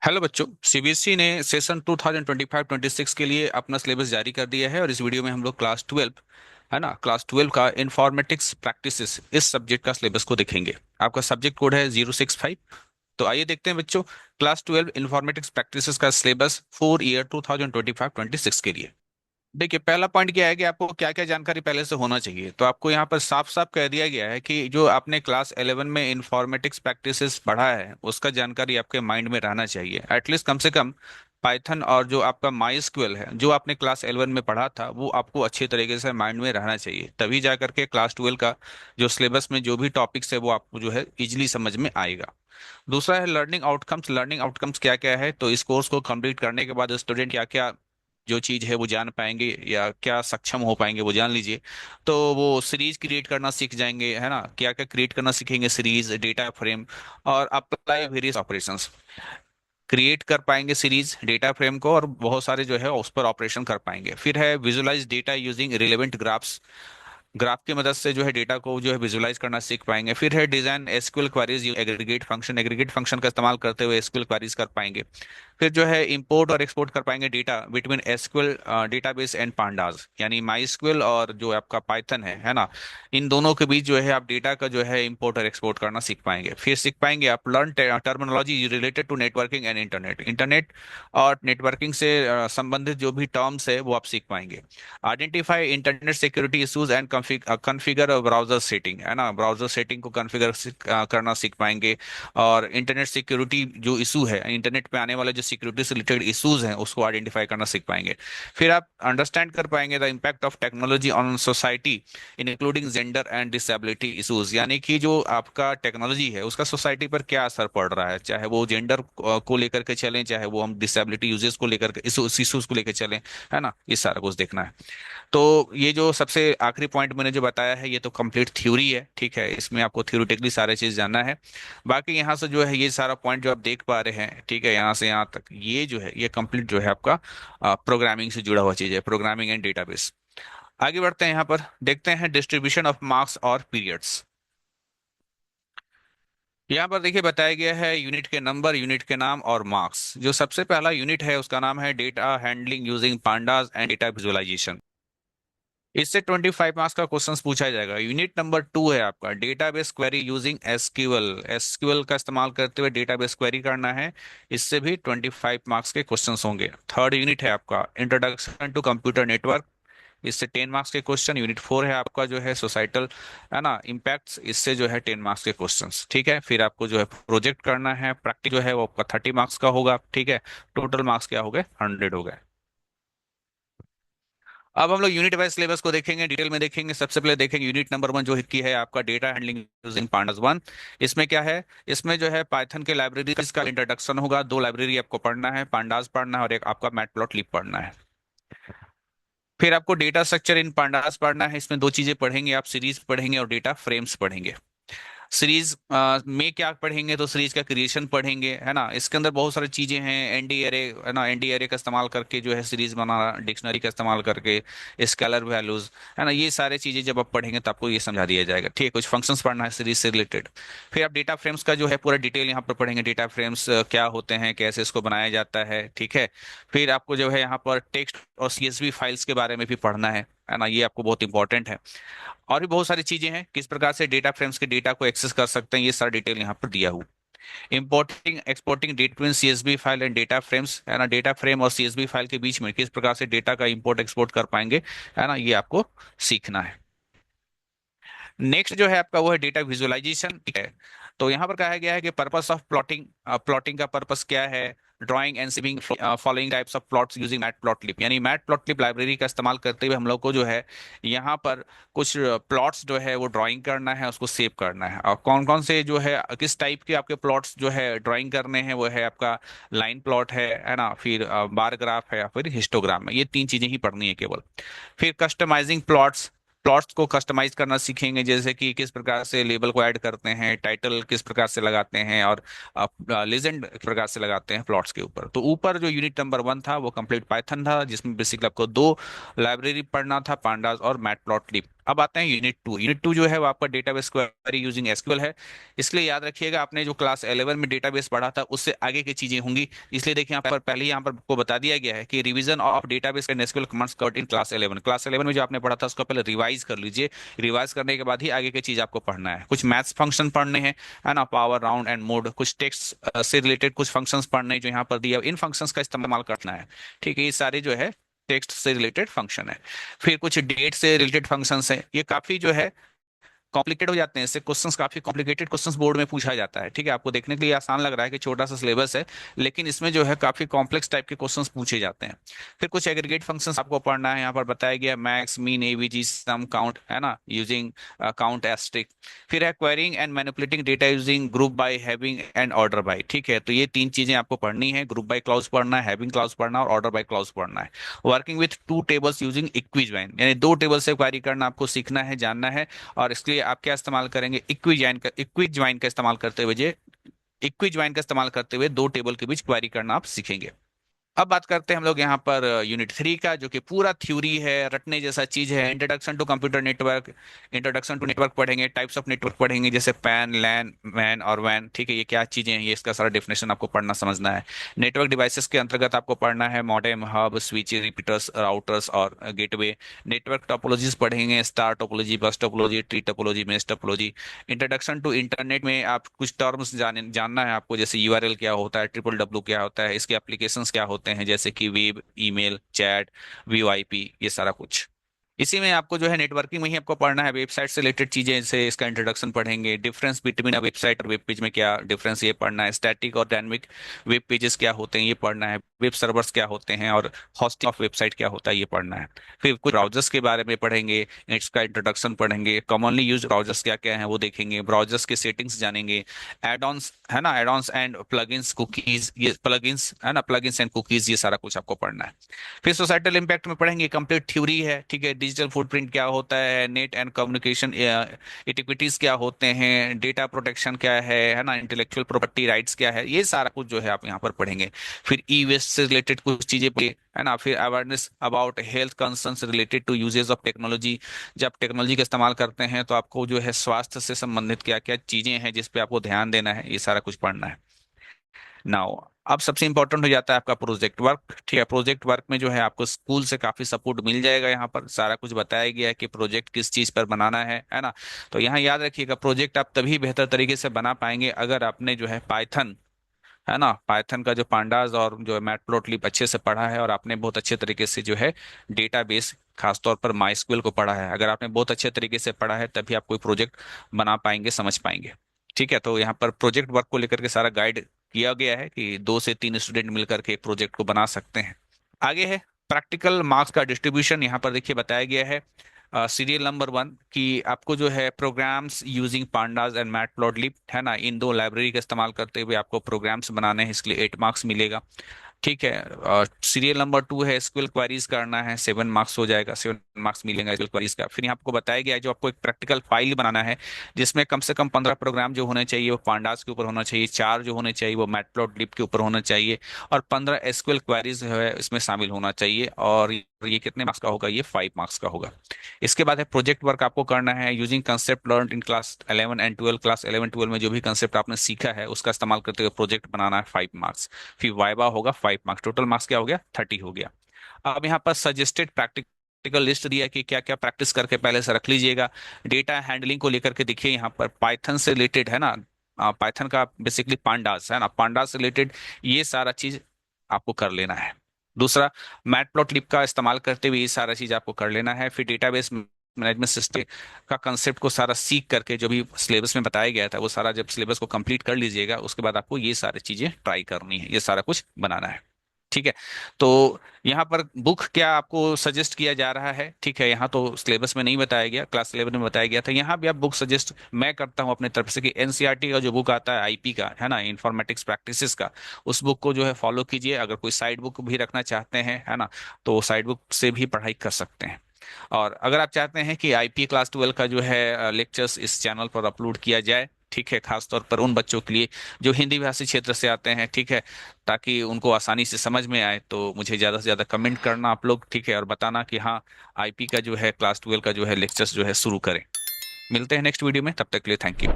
Hello बच्चों। CBSE ने session 2025-26 के लिए अपना सिलेबस जारी कर दिया है और इस वीडियो में हम लोग क्लास 12 है ना, क्लास 12 का इंफॉर्मेटिक्स प्रैक्टिसेस इस सब्जेक्ट का सिलेबस को देखेंगे। आपका सब्जेक्ट कोड है 065। तो आइए देखते हैं बच्चों, क्लास 12 इंफॉर्मेटिक्स प्रैक्टिसेस का सिलेबस फॉर ईयर 2025-26 के लिए। देखिए, पहला पॉइंट क्या है कि आपको क्या क्या जानकारी पहले से होना चाहिए। तो आपको यहाँ पर साफ साफ कह दिया गया है कि जो आपने क्लास 11 में इंफॉर्मेटिक्स प्रैक्टिसेस पढ़ा है उसका जानकारी आपके माइंड में रहना चाहिए, एटलीस्ट कम से कम। पाइथन और जो आपका माई स्क्वेल है जो आपने क्लास 11 में पढ़ा था वो आपको अच्छे तरीके से माइंड में रहना चाहिए, तभी जा करके क्लास 12 का जो सिलेबस में जो भी टॉपिक्स है वो आपको जो है इजिली समझ में आएगा। दूसरा है लर्निंग आउटकम्स। लर्निंग आउटकम्स क्या क्या है, तो इस कोर्स को कंप्लीट करने के बाद स्टूडेंट क्या क्या जो चीज है वो जान पाएंगे या क्या सक्षम हो पाएंगे वो जान लीजिए। तो वो सीरीज क्रिएट करना सीख जाएंगे, है ना, क्या क्या क्रिएट करना सीखेंगे, सीरीज, डेटा फ्रेम और अप्लाई वेरियस ऑपरेशंस। क्रिएट कर पाएंगे सीरीज डेटा फ्रेम को और बहुत सारे जो है उस पर ऑपरेशन कर पाएंगे। फिर है visualise data using relevant graphs. Graph की मदद से जो है डेटा को जो है विजुलाइज करना सीख पाएंगे। फिर है design SQL queries, aggregate function, aggregate function का इस्तेमाल करते हुए एसक्यूएल क्वेरीज कर पाएंगे। फिर जो है इंपोर्ट और एक्सपोर्ट कर पाएंगे data between SQL database and pandas, यानी माई और जो आपका पाइथन है ना, इन दोनों के बीच जो है आप डेटा का जो है इंपोर्ट और एक्सपोर्ट करना सीख पाएंगे। फिर सीख पाएंगे आप learn terminology related to networking and internet. Internet और नेटवर्किंग से संबंधित जो भी टर्म्स है वो आप सीख पाएंगे। Identify internet security issues and configure browser setting, है ना, ब्राउजर सेटिंग को कॉन्फ़िगर करना सीख पाएंगे। और इंटरनेट सिक्योरिटी जो इशू है, इंटरनेट पे आने वाले जो सिक्योरिटी से रिलेटेड इश्यूज हैं उसको आइडेंटिफाई करना सीख पाएंगे। फिर आप अंडरस्टैंड कर पाएंगे the impact of technology on society including gender and disability issues, यानी कि जो आपका टेक्नोलॉजी है उसका सोसाइटी पर क्या असर पड़ रहा है, चाहे वो जेंडर को लेकर के चलें, चाहे वो हम डिसेबिलिटी यूजेस को लेकर के इश्यूज को लेकर चलें, है ना, ये सारा कुछ देखना है। तो ये जो सबसे आखिरी पॉइंट मैंने जो बताया है ये तो कंप्लीट थ्योरी है, ठीक है, इसमें आपको थ्योरेटिकली सारे चीज जानना है। बाकी यहाँ से जो है ये सारा पॉइंट जो आप देख पा रहे हैं, ठीक है, यहाँ से यहाँ तक ये जो है ये कंप्लीट जो है आपका प्रोग्रामिंग से जुड़ा हुआ चीज है, प्रोग्रामिंग एंड डेटाबेस। आगे बढ़ते हैं, यहाँ पर देखते हैं डिस्ट्रीब्यूशन ऑफ मार्क्स और पीरियड्स। यहाँ पर देखिए बताया गया है यूनिट के नंबर, यूनिट के नाम और मार्क्स। जो सबसे पहला यूनिट है उसका नाम है data handling using pandas and data visualisation. इससे 25 मार्क्स का क्वेश्चन पूछा जाएगा। यूनिट नंबर 2 है आपका database query using SQL. SQL का इस्तेमाल करते हुए डेटाबेस क्वेरी करना है, इससे भी 25 मार्क्स के क्वेश्चंस होंगे। थर्ड यूनिट है आपका इंट्रोडक्शन टू कंप्यूटर नेटवर्क, इससे 10 मार्क्स के क्वेश्चन। यूनिट 4 है आपका जो है सोसाइटल, है ना, इम्पैक्ट्स, इससे जो है 10 मार्क्स के क्वेश्चंस, ठीक है। फिर आपको जो है प्रोजेक्ट करना है, प्रैक्टिस जो है वो आपका 30 मार्क्स का होगा, ठीक है। टोटल मार्क्स क्या हो गए, 100 हो गए। अब हम लोग यूनिट वाइज सिलेबस को देखेंगे, डिटेल में देखेंगे। सबसे पहले देखेंगे यूनिट नंबर 1 जो की है आपका डेटा हैंडलिंग यूजिंग पांडास 1। इसमें क्या है, इसमें जो है पाइथन के लाइब्रेरी का इंट्रोडक्शन होगा। दो लाइब्रेरी आपको पढ़ना है, पांडास पढ़ना है और एक आपका मैटप्लॉटलिब पढ़ना है। फिर आपको डेटा स्ट्रक्चर इन पांडास पढ़ना है, इसमें दो चीजें पढ़ेंगे आप, सीरीज पढ़ेंगे और डेटा फ्रेम्स पढ़ेंगे। सीरीज में क्या पढ़ेंगे, तो सीरीज का क्रिएशन पढ़ेंगे, है ना। इसके अंदर बहुत सारी चीजें हैं, एनडी एरे, है ना, एनडी एरे का इस्तेमाल करके जो है सीरीज बनाना, डिक्शनरी का इस्तेमाल करके, स्केलर वैल्यूज, है ना, ये सारी चीजें जब आप पढ़ेंगे तो आपको ये समझा दिया जाएगा, ठीक है। कुछ फंक्शंस पढ़ना है सीरीज से रिलेटेड। फिर आप डेटा फ्रेम्स का जो है पूरा डिटेल यहाँ पर पढ़ेंगे, डेटा फ्रेम्स क्या होते हैं, कैसे इसको बनाया जाता है, ठीक है। फिर आपको जो है यहाँ पर टेक्स्ट और सीएसवी फाइल्स के बारे में भी पढ़ना है ना, ये आपको बहुत इंपॉर्टेंट है। और भी बहुत सारी चीजें हैं, किस प्रकार से डेटा फ्रेम्स के डेटा को एक्सेस कर सकते हैं, ये सारा डिटेल यहाँ पर दिया हुआ। Importing exporting data between CSV file and data frames, है ना, डेटा फ्रेम और सीएसवी फाइल के बीच में किस प्रकार से डेटा का इंपोर्ट एक्सपोर्ट कर पाएंगे, है ना, ये आपको सीखना है। नेक्स्ट जो है आपका वो है डेटा विजुअलाइजेशन, ठीक है। तो यहाँ पर कहा गया है कि पर्पस ऑफ प्लॉटिंग, प्लॉटिंग का पर्पस क्या है, drawing and saving following types of plots using matplotlib, यानी मैटप्लॉटलिब लाइब्रेरी का इस्तेमाल करते हुए हम लोग को जो है यहाँ पर कुछ प्लॉट्स जो है वो ड्राइंग करना है, उसको सेव करना है। और कौन कौन से जो है किस टाइप के आपके प्लॉट्स जो है ड्राइंग करने हैं, वो है आपका लाइन प्लॉट है ना, फिर बार ग्राफ है या फिर हिस्टोग्राम है, ये तीन चीजें ही पढ़नी है केवल। फिर कस्टमाइजिंग प्लॉट्स, प्लॉट्स को कस्टमाइज करना सीखेंगे, जैसे कि किस प्रकार से लेबल को ऐड करते हैं, टाइटल किस प्रकार से लगाते हैं और लेजेंड किस प्रकार से लगाते हैं प्लॉट्स के ऊपर। तो ऊपर जो यूनिट नंबर 1 था वो कंप्लीट पाइथन था, जिसमें बेसिकली आपको दो लाइब्रेरी पढ़ना था, पांडास और मैटप्लॉटलिब, अब आते हैं यूनिट 2। यूनिट 2 जो है वो आपका डेटाबेस क्वेरी यूजिंग एसक्यूएल है। इसके लिए याद रखिएगा, आपने जो क्लास 11 में डेटाबेस पढ़ा था उससे आगे की चीजें होंगी। इसलिए देखिए यहाँ पर पहले ही यहाँ पर आपको बता दिया गया है कि revision of database and SQL commands covered in class 11। Class 11 में जो आपने पढ़ा था उसको पहले रिवाइज कर लीजिए। रिवाइज करने के बाद ही आगे की चीज आपको पढ़ना है। कुछ मैथ्स फंक्शन पढ़ने हैं, है ना, पावर, राउंड एंड मोड। कुछ टेक्स्ट से रिलेटेड कुछ फंक्शंस पढ़ने हैं जो यहाँ पर दिया, इन फंक्शंस का इस्तेमाल करना है। ठीक है, ये सारे जो है टेक्स्ट से रिलेटेड फंक्शन है। फिर कुछ डेट से रिलेटेड फंक्शंस हैं। ये काफी जो है कॉम्प्लिकेट हो जाते हैं, इससे क्वेश्चंस काफी कॉम्प्लिकेटेड क्वेश्चंस बोर्ड में पूछा जाता है। ठीक है, आपको देखने के लिए आसान लग रहा है कि छोटा सा सिलेबस है, लेकिन इसमें जो है काफी कॉम्प्लेक्स टाइप के क्वेश्चंस पूछे जाते हैं। फिर कुछ एग्रीगेट फंक्शंस आपको पढ़ना है। यहाँ पर बताया गया मैक्स, मीन, एवीजी, सम, काउंट, है ना, यूजिंग काउंट एस्ट्रिक। फिर है quarrying and manipulating data using group by, having and order by. ठीक है, तो ये तीन चीजें आपको पढ़नी है। ग्रुप बाय क्लाउज पढ़ना है, हैविंग क्लाउज पढ़ना है और ऑर्डर बाय क्लाउज पढ़ना है। Working with two tables using equijoin, यानी दो टेबल से क्वेरी करना आपको सीखना है, जानना है। और इसके लिए आप क्या इस्तेमाल करेंगे, इक्विजॉइन का इस्तेमाल करते हुए, जे इक्विजॉइन का इस्तेमाल करते हुए दो टेबल के बीच क्वेरी करना आप सीखेंगे। अब बात करते हैं हम लोग यहाँ पर यूनिट 3 का, जो कि पूरा थ्योरी है, रटने जैसा चीज है। Introduction to computer network, introduction to network पढ़ेंगे। टाइप्स ऑफ नेटवर्क पढ़ेंगे, जैसे पैन, लैन, मैन और वैन। ठीक है, ये क्या चीजें हैं, ये इसका सारा डेफिनेशन आपको पढ़ना समझना है। नेटवर्क डिवाइसेस के अंतर्गत आपको पढ़ना है modem, hub, switch, repeaters, routers और गेटवे। नेटवर्क टोपोलॉजीज पढ़ेंगे, star topology, bus topology, tree topology, mesh topology. Introduction to internet में आप कुछ टर्म्स जानना है आपको, जैसे यूआरएल क्या होता है, ट्रिपल डब्ल्यू क्या होता है, इसके एप्लीकेशंस क्या होते हैं, जैसे कि वेब, ईमेल, चैट, वीओआईपी, ये सारा कुछ। इसी में आपको जो है नेटवर्किंग में ही आपको पढ़ना है वेबसाइट से रिलेटेड चीजें, जैसे इसका इंट्रोडक्शन पढ़ेंगे। डिफरेंस बिटवीन अ वेबसाइट और वेब पेज में क्या डिफरेंस, ये पढ़ना है। स्टैटिक और डायनेमिक वेब पेजेस क्या होते हैं, ये पढ़ना है। वेब सर्वर्स क्या होते हैं और होस्टिंग ऑफ वेबसाइट क्या होता है, ये पढ़ना है। फिर कुछ ब्राउजर्स के बारे में पढ़ेंगे, इसका इंट्रोडक्शन पढ़ेंगे। कॉमनली यूज ब्राउजर्स क्या क्या है वो देखेंगे। ब्राउजर्स के सेटिंग्स जानेंगे। एड ऑन्स, है ना, add ons and plugins, cookies, ये प्लगइन्स, है ना, प्लगइन्स एंड कुकीज, ये सारा कुछ आपको पढ़ना है। फिर सोसाइटल इम्पैक्ट में पढ़ेंगे, कंप्लीट थ्योरी है। ठीक है, डिजिटल फुटप्रिंट क्या होता है, नेट एंड कम्युनिकेशन इक्विटीज क्या होते हैं, डेटा प्रोटेक्शन क्या है ना, इंटेलेक्चुअल प्रॉपर्टी राइट्स क्या है, ये सारा कुछ जो है आप यहाँ पर पढ़ेंगे। फिर ई वेस्ट से रिलेटेड कुछ चीजें पढ़ेंगे, है ना। फिर awareness about health concerns related to uses of technology. जब टेक्नोलॉजी का इस्तेमाल करते हैं तो आपको जो है स्वास्थ्य से संबंधित क्या क्या चीजें हैं जिस पे आपको ध्यान देना है, ये सारा कुछ पढ़ना है। नाउ अब सबसे इंपॉर्टेंट हो जाता है आपका प्रोजेक्ट वर्क। ठीक है, प्रोजेक्ट वर्क में जो है आपको स्कूल से काफी सपोर्ट मिल जाएगा। यहाँ पर सारा कुछ बताया गया है कि प्रोजेक्ट किस चीज पर बनाना है ना। तो यहाँ याद रखिएगा, प्रोजेक्ट आप तभी बेहतर तरीके से बना पाएंगे अगर आपने जो है पाइथन, है ना, पाइथन का जो पांडास और जो मैटप्लॉटलिब अच्छे से पढ़ा है, और आपने बहुत अच्छे तरीके से जो है डेटाबेस, खासतौर पर माइस्क्वेल को पढ़ा है। अगर आपने बहुत अच्छे तरीके से पढ़ा है तभी आप कोई प्रोजेक्ट बना पाएंगे, समझ पाएंगे। ठीक है, तो यहाँ पर प्रोजेक्ट वर्क को लेकर के सारा गाइड किया गया है कि 2 से 3 स्टूडेंट मिलकर के एक प्रोजेक्ट को बना सकते हैं। आगे है प्रैक्टिकल मार्क्स का डिस्ट्रीब्यूशन। यहाँ पर देखिए बताया गया है सीरियल नंबर 1 कि आपको जो है programs using pandas and matplotlib, है ना, इन दो लाइब्रेरी का इस्तेमाल करते हुए आपको प्रोग्राम्स बनाने हैं, इसके लिए 8 मार्क्स मिलेगा। ठीक है, और सीरियल नंबर 2 है एसक्यूएल क्वेरीज करना है, 7 मार्क्स हो जाएगा, 7 मार्क्स मिलेगा एसक्यूएल क्वेरीज का। फिर यहाँ आपको बताया गया है जो आपको एक प्रैक्टिकल फाइल बनाना है जिसमें कम से कम 15 प्रोग्राम जो होने चाहिए वो पांडास के ऊपर होना चाहिए, 4 जो होने चाहिए वो मैटप्लॉटलिब के ऊपर होना चाहिए, और 15 एसक्यूएल क्वेरीज है इसमें शामिल होना चाहिए। और ये कितने मार्क्स का होगा, ये 5 मार्क्स का होगा। इसके बाद है प्रोजेक्ट वर्क आपको करना है using concept learn in class 11 and 12। Class 11 12 में जो भी कंसेप्ट आपने सीखा है उसका इस्तेमाल करते हुए प्रोजेक्ट बनाना है, 5 मार्क्स। फिर वाइवा होगा 5 मार्क्स, टोटल मार्क्स क्या हो गया, 30 हो गया। अब यहाँ पर सजेस्टेड प्रैक्टिकल लिस्ट दिया है कि क्या क्या प्रैक्टिस करके पहले से रख लीजिएगा। डेटा हैंडलिंग को लेकर के देखिए, यहाँ पर पाइथन से रिलेटेड, है ना, पाइथन का बेसिकली पांडास, है ना, पांडास से रिलेटेड ये सारा चीज आपको कर लेना है। दूसरा, मैटप्लॉटलिब का इस्तेमाल करते हुए ये सारा चीज आपको कर लेना है। फिर डेटाबेस मैनेजमेंट सिस्टम का कंसेप्ट को सारा सीख करके जो भी सिलेबस में बताया गया था वो सारा जब सिलेबस को कंप्लीट कर लीजिएगा उसके बाद आपको ये सारी चीजें ट्राई करनी है, ये सारा कुछ बनाना है। ठीक है, तो यहाँ पर बुक क्या आपको सजेस्ट किया जा रहा है, ठीक है, यहाँ तो सिलेबस में नहीं बताया गया, क्लास 11 में बताया गया था। यहाँ भी आप बुक सजेस्ट मैं करता हूँ अपने तरफ से कि एनसीईआरटी का जो बुक आता है आईपी का, है ना, इंफॉर्मेटिक्स प्रैक्टिसेस का, उस बुक को जो है फॉलो कीजिए। अगर कोई साइड बुक भी रखना चाहते हैं, है ना, तो साइड बुक से भी पढ़ाई कर सकते हैं। और अगर आप चाहते हैं कि आईपी क्लास 12 का जो है लेक्चर्स इस चैनल पर अपलोड किया जाए, ठीक है, खास तौर पर उन बच्चों के लिए जो हिंदी भाषी क्षेत्र से आते हैं, ठीक है, ताकि उनको आसानी से समझ में आए। तो मुझे ज़्यादा से ज़्यादा कमेंट करना आप लोग, ठीक है, और बताना कि हाँ, आईपी का जो है क्लास 12 का जो है लेक्चर्स जो है शुरू करें। मिलते हैं नेक्स्ट वीडियो में, तब तक के लिए थैंक यू।